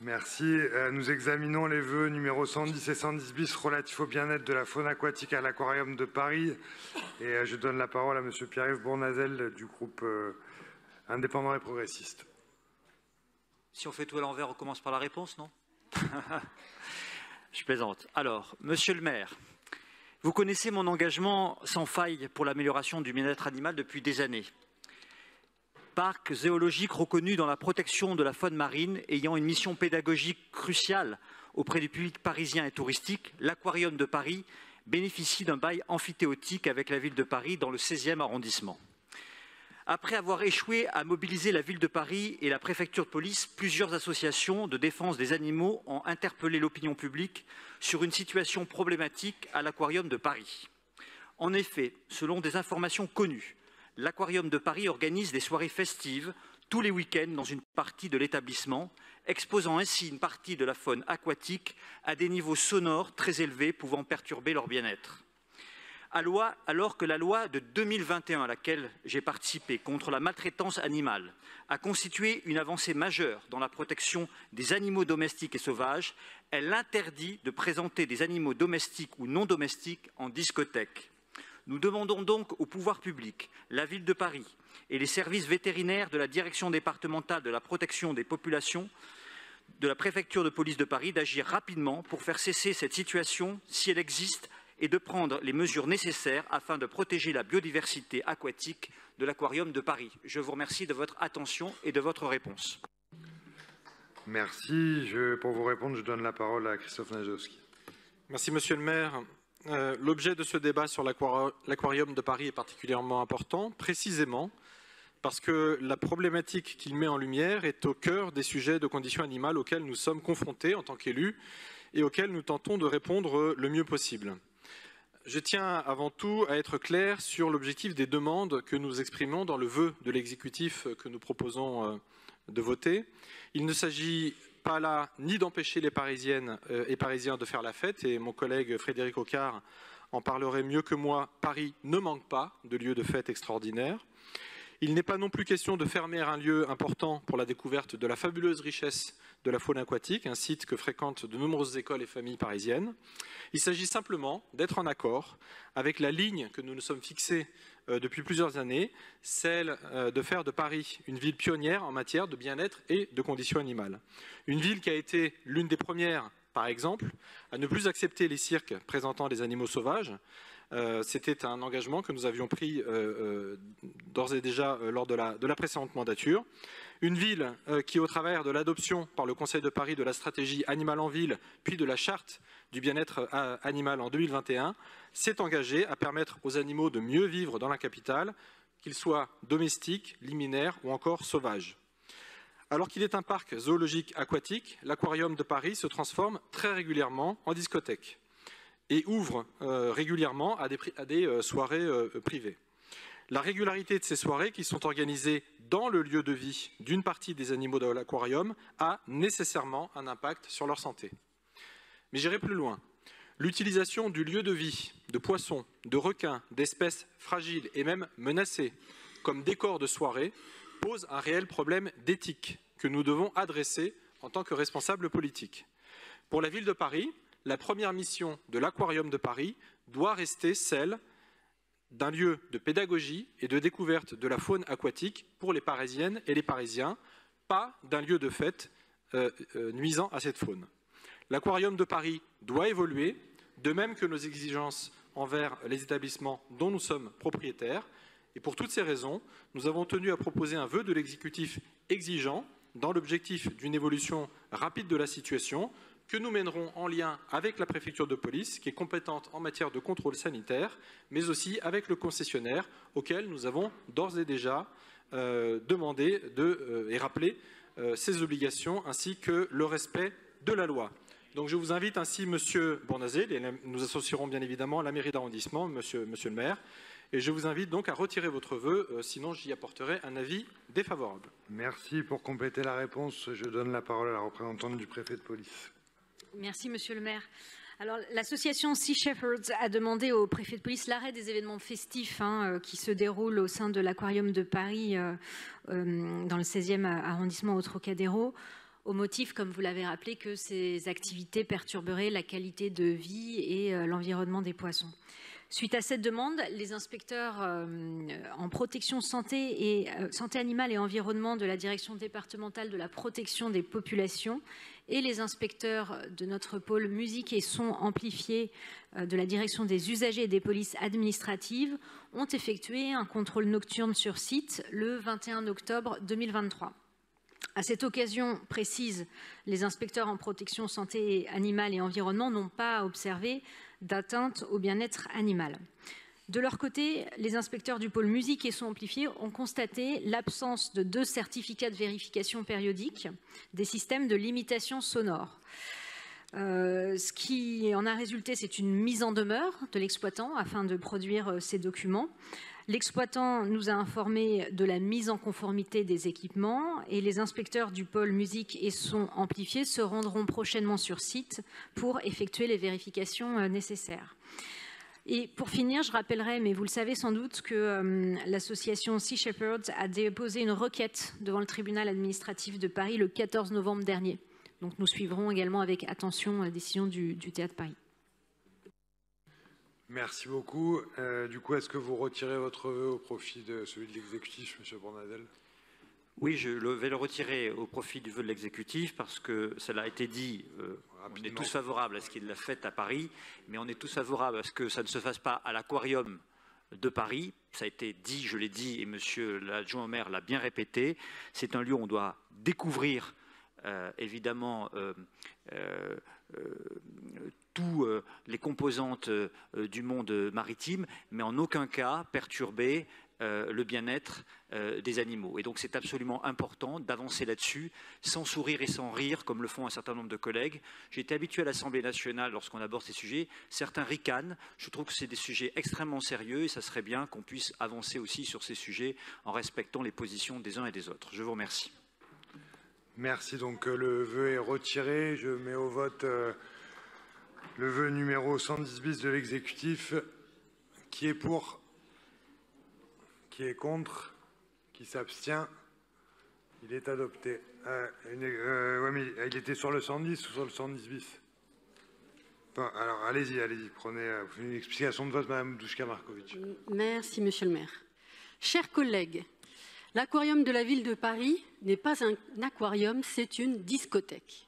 Merci. Nous examinons les vœux numéros 110 et 110 bis relatifs au bien-être de la faune aquatique à l'Aquarium de Paris. Et je donne la parole à Monsieur Pierre-Yves Bournazel du groupe indépendant et progressiste. Si on fait tout à l'envers, on commence par la réponse, non? Je plaisante. Alors, Monsieur le maire, vous connaissez mon engagement sans faille pour l'amélioration du bien-être animal depuis des années. Parc zoologique reconnu dans la protection de la faune marine, ayant une mission pédagogique cruciale auprès du public parisien et touristique, l'Aquarium de Paris bénéficie d'un bail amphithéotique avec la ville de Paris dans le 16e arrondissement. Après avoir échoué à mobiliser la ville de Paris et la préfecture de police, plusieurs associations de défense des animaux ont interpellé l'opinion publique sur une situation problématique à l'Aquarium de Paris. En effet, selon des informations connues, l'Aquarium de Paris organise des soirées festives tous les week-ends dans une partie de l'établissement, exposant ainsi une partie de la faune aquatique à des niveaux sonores très élevés pouvant perturber leur bien-être. Alors que la loi de 2021 à laquelle j'ai participé contre la maltraitance animale a constitué une avancée majeure dans la protection des animaux domestiques et sauvages, elle interdit de présenter des animaux domestiques ou non domestiques en discothèque. Nous demandons donc au pouvoir public, la ville de Paris et les services vétérinaires de la direction départementale de la protection des populations de la préfecture de police de Paris d'agir rapidement pour faire cesser cette situation si elle existe et de prendre les mesures nécessaires afin de protéger la biodiversité aquatique de l'Aquarium de Paris. Je vous remercie de votre attention et de votre réponse. Merci. Pour vous répondre, je donne la parole à Christophe Najewski. Merci Monsieur le maire. L'objet de ce débat sur l'Aquarium de Paris est particulièrement important, précisément parce que la problématique qu'il met en lumière est au cœur des sujets de conditions animales auxquels nous sommes confrontés en tant qu'élus et auxquels nous tentons de répondre le mieux possible. Je tiens avant tout à être clair sur l'objectif des demandes que nous exprimons dans le vœu de l'exécutif que nous proposons de voter. Il ne s'agit pas là ni d'empêcher les Parisiennes et Parisiens de faire la fête, et mon collègue Frédéric Ocard en parlerait mieux que moi. Paris ne manque pas de lieux de fête extraordinaires. Il n'est pas non plus question de fermer un lieu important pour la découverte de la fabuleuse richesse de la faune aquatique, un site que fréquentent de nombreuses écoles et familles parisiennes. Il s'agit simplement d'être en accord avec la ligne que nous nous sommes fixée depuis plusieurs années, celle de faire de Paris une ville pionnière en matière de bien-être et de conditions animales. Une ville qui a été l'une des premières, par exemple, à ne plus accepter les cirques présentant des animaux sauvages. C'était un engagement que nous avions pris d'ores et déjà lors de la précédente mandature. Une ville qui, au travers de l'adoption par le Conseil de Paris de la stratégie Animal en ville, puis de la charte du bien-être animal en 2021, s'est engagée à permettre aux animaux de mieux vivre dans la capitale, qu'ils soient domestiques, liminaires ou encore sauvages. Alors qu'il est un parc zoologique aquatique, l'Aquarium de Paris se transforme très régulièrement en discothèque et ouvre régulièrement à des soirées privées. La régularité de ces soirées, qui sont organisées dans le lieu de vie d'une partie des animaux de l'aquarium, a nécessairement un impact sur leur santé. Mais j'irai plus loin. L'utilisation du lieu de vie de poissons, de requins, d'espèces fragiles et même menacées comme décor de soirée pose un réel problème d'éthique que nous devons adresser en tant que responsables politiques. Pour la ville de Paris, la première mission de l'Aquarium de Paris doit rester celle d'un lieu de pédagogie et de découverte de la faune aquatique pour les Parisiennes et les Parisiens, pas d'un lieu de fête nuisant à cette faune. L'Aquarium de Paris doit évoluer, de même que nos exigences envers les établissements dont nous sommes propriétaires. Et pour toutes ces raisons, nous avons tenu à proposer un vœu de l'exécutif exigeant dans l'objectif d'une évolution rapide de la situation, que nous mènerons en lien avec la préfecture de police, qui est compétente en matière de contrôle sanitaire, mais aussi avec le concessionnaire, auquel nous avons d'ores et déjà demandé et rappelé ses obligations, ainsi que le respect de la loi. Donc je vous invite ainsi, Monsieur Bournazel, et nous associerons bien évidemment la mairie d'arrondissement, monsieur le maire, et je vous invite donc à retirer votre vœu, sinon j'y apporterai un avis défavorable. Merci. Pour compléter la réponse, je donne la parole à la représentante du préfet de police. Merci, Monsieur le maire. Alors, l'association Sea Shepherds a demandé au préfet de police l'arrêt des événements festifs qui se déroulent au sein de l'Aquarium de Paris, dans le 16e arrondissement au Trocadéro. au motif, comme vous l'avez rappelé, que ces activités perturberaient la qualité de vie et l'environnement des poissons. Suite à cette demande, les inspecteurs en protection santé animale et environnement de la direction départementale de la protection des populations et les inspecteurs de notre pôle musique et son amplifié de la direction des usagers et des polices administratives ont effectué un contrôle nocturne sur site le 21 octobre 2023. À cette occasion précise, les inspecteurs en protection santé animale et environnement n'ont pas observé d'atteinte au bien-être animal. De leur côté, les inspecteurs du pôle musique et son amplifié ont constaté l'absence de 2 certificats de vérification périodique des systèmes de limitation sonore. Ce qui en a résulté, c'est une mise en demeure de l'exploitant afin de produire ces documents. L'exploitant nous a informé de la mise en conformité des équipements et les inspecteurs du pôle musique et son amplifié se rendront prochainement sur site pour effectuer les vérifications nécessaires. Et pour finir, je rappellerai, mais vous le savez sans doute, que l'association Sea Shepherd a déposé une requête devant le tribunal administratif de Paris le 14 novembre dernier. Donc nous suivrons également avec attention la décision du Théâtre Paris. Merci beaucoup. Du coup, est-ce que vous retirez votre vœu au profit de celui de l'exécutif, M. Bournazel? Oui, je vais le retirer au profit du vœu de l'exécutif parce que cela a été dit, on est tous favorables à ce qu'il l'a fait à Paris, mais on est tous favorables à ce que ça ne se fasse pas à l'aquarium de Paris. Ça a été dit, je l'ai dit, et monsieur l'adjoint au maire l'a bien répété. C'est un lieu où on doit découvrir évidemment tous les composantes du monde maritime, mais en aucun cas perturber le bien-être des animaux. Et donc c'est absolument important d'avancer là-dessus, sans sourire et sans rire, comme le font un certain nombre de collègues. J'ai été habitué à l'Assemblée nationale lorsqu'on aborde ces sujets. Certains ricanent. Je trouve que c'est des sujets extrêmement sérieux et ça serait bien qu'on puisse avancer aussi sur ces sujets en respectant les positions des uns et des autres. Je vous remercie. Merci. Donc le vœu est retiré. Je mets au vote le vœu numéro 110 bis de l'exécutif. Qui est pour? Qui est contre? Qui s'abstient? Il est adopté. Ouais, mais il était sur le 110 ou sur le 110 bis? Bon, alors, allez-y, prenez une explication de vote, Madame Douchka-Markovitch. Merci, Monsieur le maire. Chers collègues, l'aquarium de la ville de Paris n'est pas un aquarium, c'est une discothèque.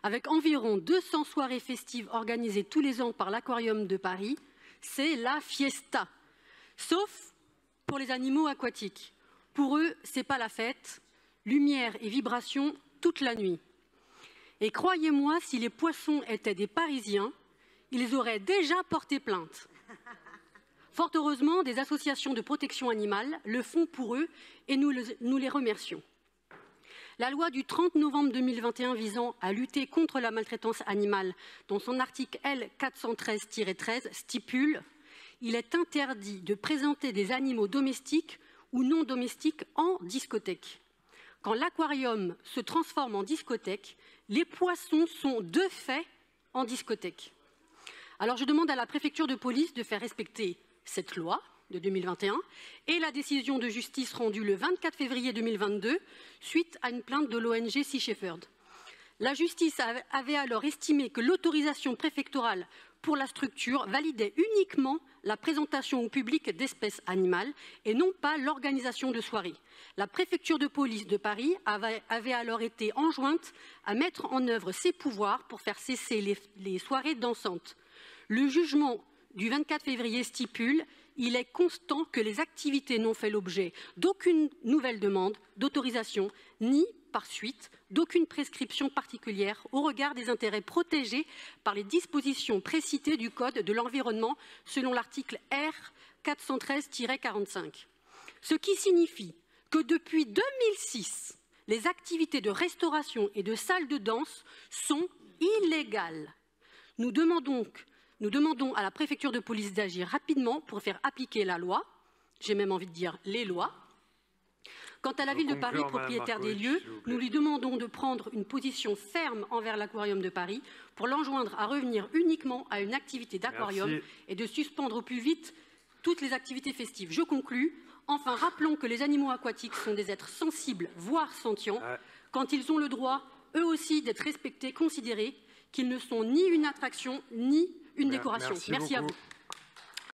Avec environ 200 soirées festives organisées tous les ans par l'aquarium de Paris, c'est la fiesta. Sauf pour les animaux aquatiques. Pour eux, c'est pas la fête, lumière et vibrations toute la nuit. Et croyez-moi, si les poissons étaient des Parisiens, ils auraient déjà porté plainte. Fort heureusement, des associations de protection animale le font pour eux et nous les remercions. La loi du 30 novembre 2021 visant à lutter contre la maltraitance animale, dont son article L 413-13 stipule « Il est interdit de présenter des animaux domestiques ou non domestiques en discothèque. Quand l'aquarium se transforme en discothèque, les poissons sont de fait en discothèque. » Alors je demande à la préfecture de police de faire respecter cette loi de 2021 et la décision de justice rendue le 24 février 2022 suite à une plainte de l'ONG Sea Shepherd. La justice avait alors estimé que l'autorisation préfectorale pour la structure validait uniquement la présentation au public d'espèces animales et non pas l'organisation de soirées. La préfecture de police de Paris avait alors été enjointe à mettre en œuvre ses pouvoirs pour faire cesser les soirées dansantes. Le jugement du 24 février stipule « Il est constant que les activités n'ont fait l'objet d'aucune nouvelle demande d'autorisation ni, par suite, d'aucune prescription particulière au regard des intérêts protégés par les dispositions précitées du Code de l'environnement selon l'article R 413-45. » Ce qui signifie que depuis 2006, les activités de restauration et de salles de danse sont illégales. Nous demandons à la préfecture de police d'agir rapidement pour faire appliquer la loi, j'ai même envie de dire les lois. Quant à la ville de Paris, propriétaire des lieux, nous lui demandons de prendre une position ferme envers l'aquarium de Paris pour l'enjoindre à revenir uniquement à une activité d'aquarium et de suspendre au plus vite toutes les activités festives. Je conclus. Enfin, rappelons que les animaux aquatiques sont des êtres sensibles, voire sentients. Quand ils ont le droit eux aussi d'être respectés, considérés, qu'ils ne sont ni une attraction, ni une décoration. Merci à vous.